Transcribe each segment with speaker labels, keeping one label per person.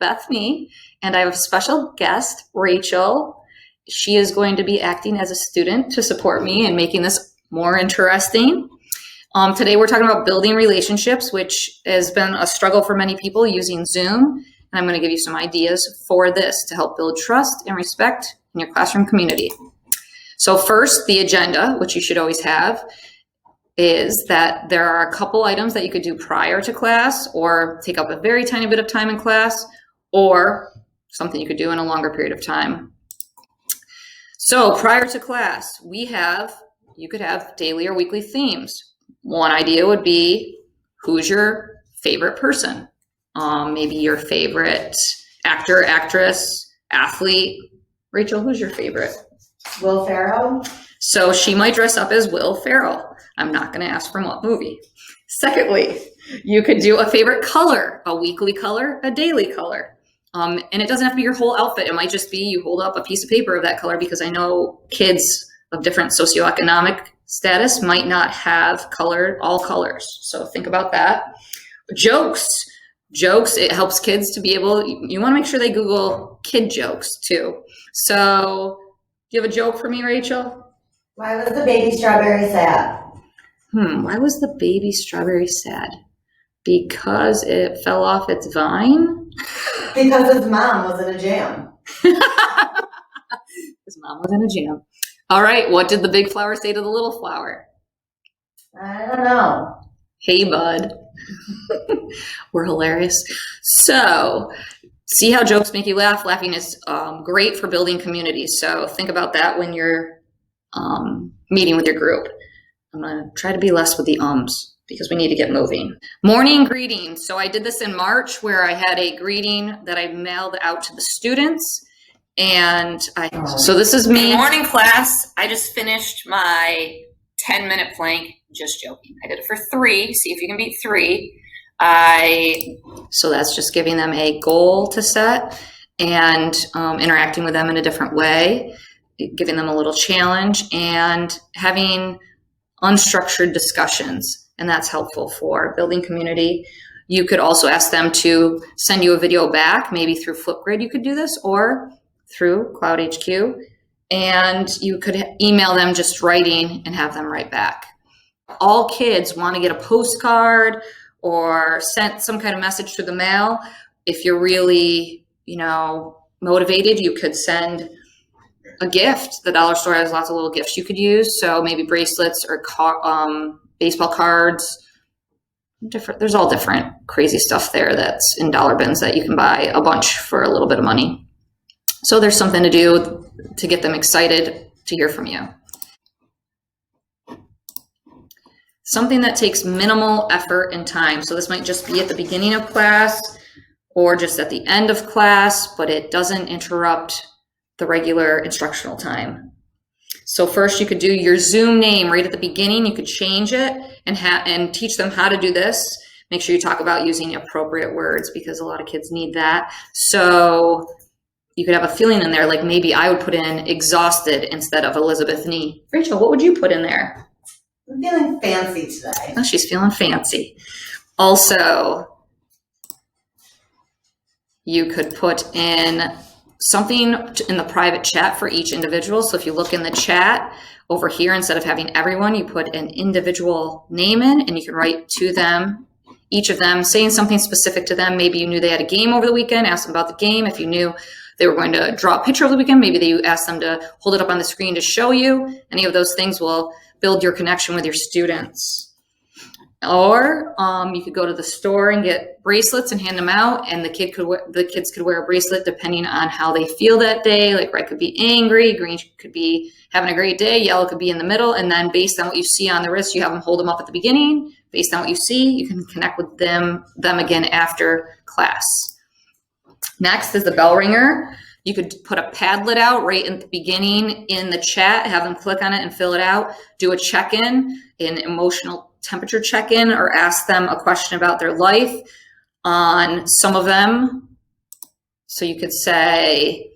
Speaker 1: Bethany, and I have a special guest, Rachel. She is going to be acting as a student to support me and making this more interesting. Today we're talking about building relationships, which has been a struggle for many people using Zoom. And I'm going to give you some ideas for this to help build trust and respect in your classroom community. So first, the agenda, which you should always have, is that there are a couple items that you could do prior to class or take up a very tiny bit of time in class, or something you could do in a longer period of time. So prior to class, you could have daily or weekly themes. One idea would be, who's your favorite person? Maybe your favorite actor, actress, athlete. Rachel, who's your favorite?
Speaker 2: Will Ferrell.
Speaker 1: So she might dress up as Will Ferrell. I'm not going to ask from what movie. Secondly, you could do a favorite color, a weekly color, a daily color. And it doesn't have to be your whole outfit. It might just be you hold up a piece of paper of that color, because I know kids of different socioeconomic status might not have all colors. So think about that. Jokes, it helps kids to be able, you want to make sure they Google kid jokes too. So do you have a joke for me, Rachel?
Speaker 2: Why was the baby strawberry sad?
Speaker 1: Why was the baby strawberry sad? Because it fell off its vine?
Speaker 2: Because his mom was in a jam.
Speaker 1: His mom was in a jam. All right, what did the big flower say to the little flower?
Speaker 2: I don't know.
Speaker 1: Hey, bud. We're hilarious. So, see how jokes make you laugh? Laughing is great for building community. So think about that when you're meeting with your group. I'm going to try to be less with the ums, because we need to get moving. Morning greetings. So I did this in March, where I had a greeting that I mailed out to the students. And so this is me. Morning class. I just finished my 10-minute plank. Just joking. I did it for 3. See if you can beat 3. So that's just giving them a goal to set and interacting with them in a different way, giving them a little challenge, and having unstructured discussions. And that's helpful for building community. You could also ask them to send you a video back, maybe through Flipgrid you could do this, or through Cloud HQ, and you could email them just writing and have them write back. All kids want to get a postcard or sent some kind of message through the mail. If you're really, motivated, you could send a gift. The dollar store has lots of little gifts you could use. So maybe bracelets or baseball cards. There's all different crazy stuff there that's in dollar bins that you can buy a bunch for a little bit of money. So there's something to do to get them excited to hear from you. Something that takes minimal effort and time. So this might just be at the beginning of class or just at the end of class, but it doesn't interrupt the regular instructional time. So first you could do your Zoom name right at the beginning. You could change it and teach them how to do this. Make sure you talk about using appropriate words, because a lot of kids need that. So you could have a feeling in there, like maybe I would put in exhausted instead of Elizabeth Nee. Rachel, what would you put in there?
Speaker 2: I'm feeling fancy today.
Speaker 1: Oh, she's feeling fancy. Also, you could put in something in the private chat for each individual. So if you look in the chat over here, instead of having everyone, you put an individual name in, and you can write to them, each of them, saying something specific to them. Maybe you knew they had a game over the weekend, ask them about the game. If you knew they were going to draw a picture over the weekend, maybe you ask them to hold it up on the screen to show you. Any of those things will build your connection with your students. Or you could go to the store and get bracelets and hand them out, and the kids could wear a bracelet depending on how they feel that day. Like red could be angry, green could be having a great day, yellow could be in the middle, and then based on what you see on the wrist, you have them hold them up at the beginning. Based on what you see, you can connect with them again after class. Next is the bell ringer. You could put a Padlet out right at the beginning in the chat, have them click on it and fill it out. Do a check-in, an emotional temperature check-in, or ask them a question about their life. On some of them, so you could say,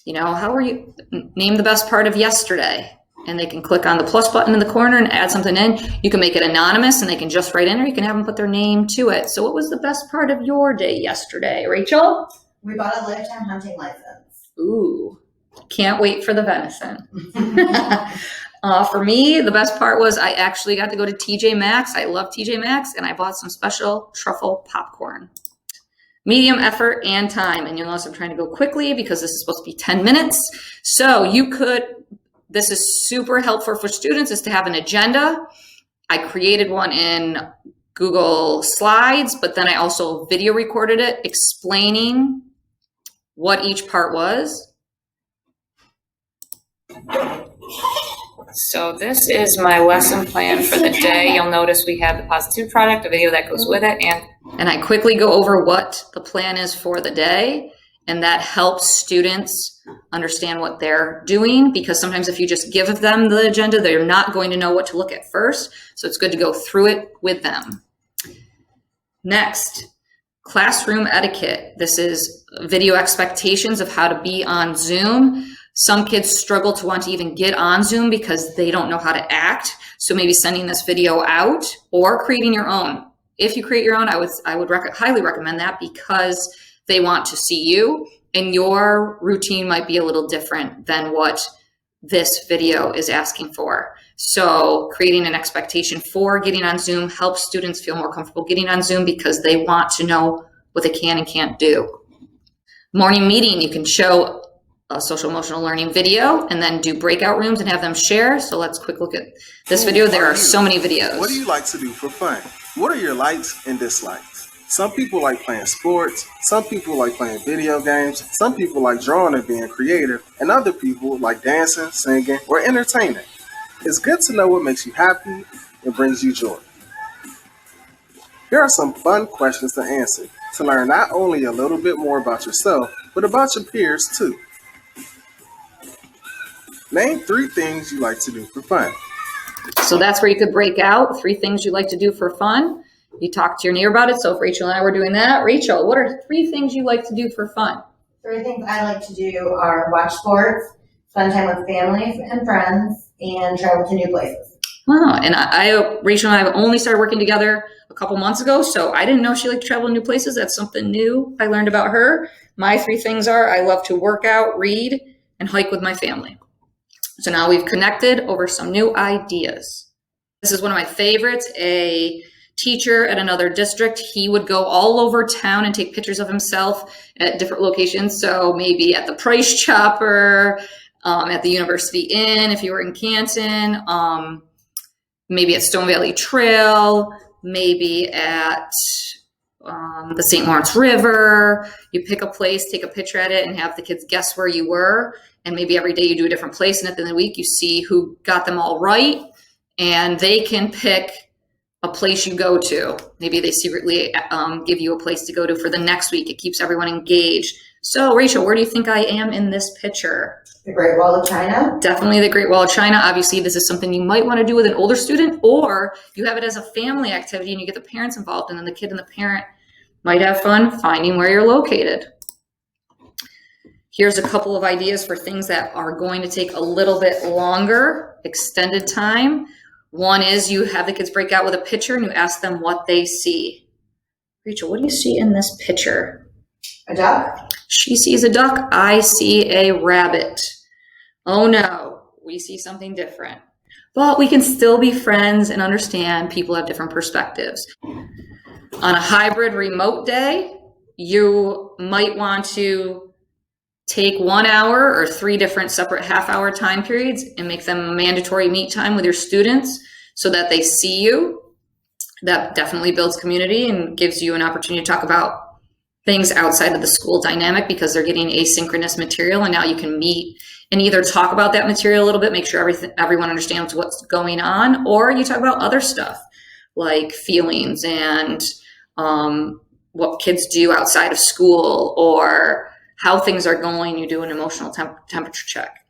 Speaker 1: how are you? Name the best part of yesterday. And they can click on the plus button in the corner and add something in. You can make it anonymous and they can just write in, or you can have them put their name to it. So what was the best part of your day yesterday, Rachel?
Speaker 2: We bought a lifetime hunting license.
Speaker 1: Ooh, can't wait for the venison. For me, the best part was I actually got to go to TJ Maxx. I love TJ Maxx, and I bought some special truffle popcorn. Medium effort and time. And you'll notice I'm trying to go quickly because this is supposed to be 10 minutes. So this is super helpful for students, is to have an agenda. I created one in Google Slides, but then I also video recorded it explaining what each part was. So this is my lesson plan for the day. You'll notice we have the positive product, a video that goes with it, and I quickly go over what the plan is for the day, and that helps students understand what they're doing, because sometimes if you just give them the agenda, they're not going to know what to look at first. So it's good to go through it with them. Next, classroom etiquette. This is video expectations of how to be on Zoom. Some kids struggle to want to even get on Zoom because they don't know how to act. So maybe sending this video out or creating your own. If you create your own, I would highly recommend that, because they want to see you, and your routine might be a little different than what this video is asking for. So creating an expectation for getting on Zoom helps students feel more comfortable getting on Zoom, because they want to know what they can and can't do. Morning meeting, you can show a social emotional learning video and then do breakout rooms and have them share. So let's quick look at this video. There are so many videos.
Speaker 3: What do you like to do for fun? What are your likes and dislikes? Some people like playing sports, some people like playing video games, some people like drawing and being creative, and other people like dancing, singing, or entertaining. It's good to know what makes you happy and brings you joy. Here are some fun questions to answer to learn not only a little bit more about yourself, but about your peers too. Name 3 things you like to do for fun.
Speaker 1: So that's where you could break out 3 things you like to do for fun. You talk to your neighbor about it. So if Rachel and I were doing that, Rachel, what are 3 things you like to do for fun?
Speaker 2: 3 things I like to do are watch sports, spend time with families and friends, and travel to new places.
Speaker 1: Wow. And Rachel and I have only started working together a couple months ago, so I didn't know she liked to travel to new places. That's something new I learned about her. My 3 things are: I love to work out, read, and hike with my family. So now we've connected over some new ideas. This is one of my favorites. A teacher at another district, he would go all over town and take pictures of himself at different locations. So maybe at the Price Chopper, at the University Inn, if you were in Canton, maybe at Stone Valley Trail, maybe at the St. Lawrence River. You pick a place, take a picture at it, and have the kids guess where you were. And maybe every day you do a different place, and at the end of the week you see who got them all right, and they can pick a place you go to. Maybe they secretly give you a place to go to for the next week. It keeps everyone engaged. So Rachel, where do you think I am in this picture?
Speaker 2: The Great Wall of China.
Speaker 1: Definitely the Great Wall of China. Obviously, this is something you might want to do with an older student, or you have it as a family activity and you get the parents involved, and then the kid and the parent might have fun finding where you're located. Here's a couple of ideas for things that are going to take a little bit longer, extended time. One is you have the kids break out with a picture and you ask them what they see. Rachel, what do you see in this picture?
Speaker 2: A duck.
Speaker 1: She sees a duck. I see a rabbit. Oh no, we see something different. But we can still be friends and understand people have different perspectives. On a hybrid remote day, you might want to take 1 hour or 3 different separate half-hour time periods and make them mandatory meet time with your students so that they see you. That definitely builds community and gives you an opportunity to talk about things outside of the school dynamic, because they're getting asynchronous material, and now you can meet and either talk about that material a little bit, make sure everyone understands what's going on, or you talk about other stuff like feelings and what kids do outside of school, or how things are going. You do an emotional temperature check.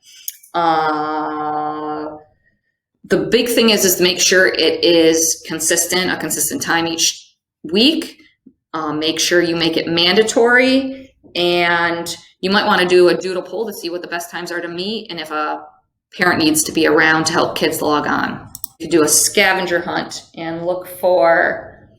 Speaker 1: The big thing is to make sure it is consistent, a consistent time each week. Make sure you make it mandatory, and you might want to do a doodle poll to see what the best times are to meet, and if a parent needs to be around to help kids log on. You do a scavenger hunt and look for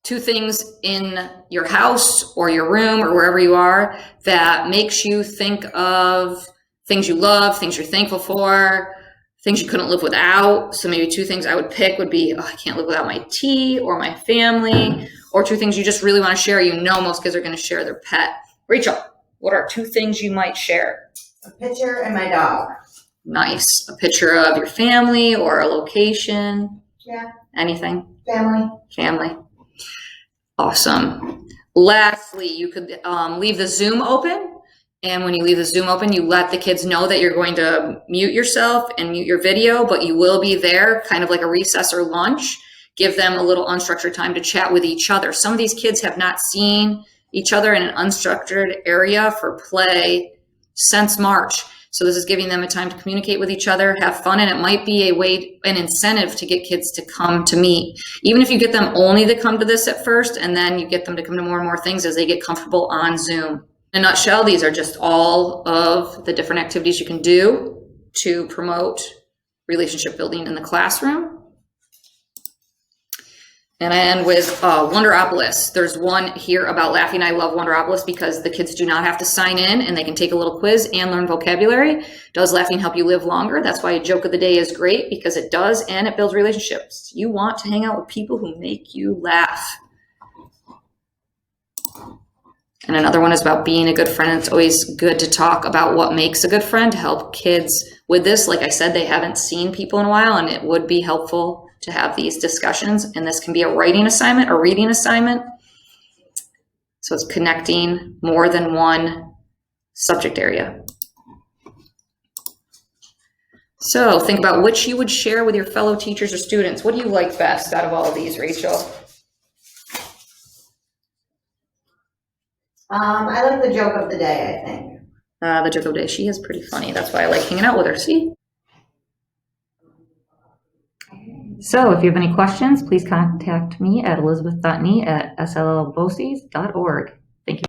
Speaker 1: 2 things in your house or your room or wherever you are that makes you think of things you love, things you're thankful for, things you couldn't live without. So maybe 2 things I would pick would be, I can't live without my tea or my family, or 2 things you just really want to share. You know most kids are going to share their pet. Rachel, what are 2 things you might share?
Speaker 2: A picture and my dog.
Speaker 1: Nice. A picture of your family or a location?
Speaker 2: Yeah.
Speaker 1: Anything?
Speaker 2: Family.
Speaker 1: Awesome. Lastly, you could leave the Zoom open. And when you leave the Zoom open, you let the kids know that you're going to mute yourself and mute your video, but you will be there, kind of like a recess or lunch. Give them a little unstructured time to chat with each other. Some of these kids have not seen each other in an unstructured area for play since March. So this is giving them a time to communicate with each other, have fun, and it might be an incentive to get kids to come to meet. Even if you get them only to come to this at first, and then you get them to come to more and more things as they get comfortable on Zoom. In a nutshell, these are just all of the different activities you can do to promote relationship building in the classroom. And I end with Wonderopolis. There's one here about laughing. I love Wonderopolis because the kids do not have to sign in and they can take a little quiz and learn vocabulary. Does laughing help you live longer? That's why a joke of the day is great, because it does, and it builds relationships. You want to hang out with people who make you laugh. And another one is about being a good friend. It's always good to talk about what makes a good friend to help kids with this. Like I said, they haven't seen people in a while, and it would be helpful to have these discussions. And this can be a writing assignment or reading assignment. So it's connecting more than one subject area. So think about which you would share with your fellow teachers or students. What do you like best out of all of these, Rachel?
Speaker 2: I like the joke of the day, I think.
Speaker 1: The joke of the day. She is pretty funny. That's why I like hanging out with her. See? So if you have any questions, please contact me at elizabeth.me@slboses.org.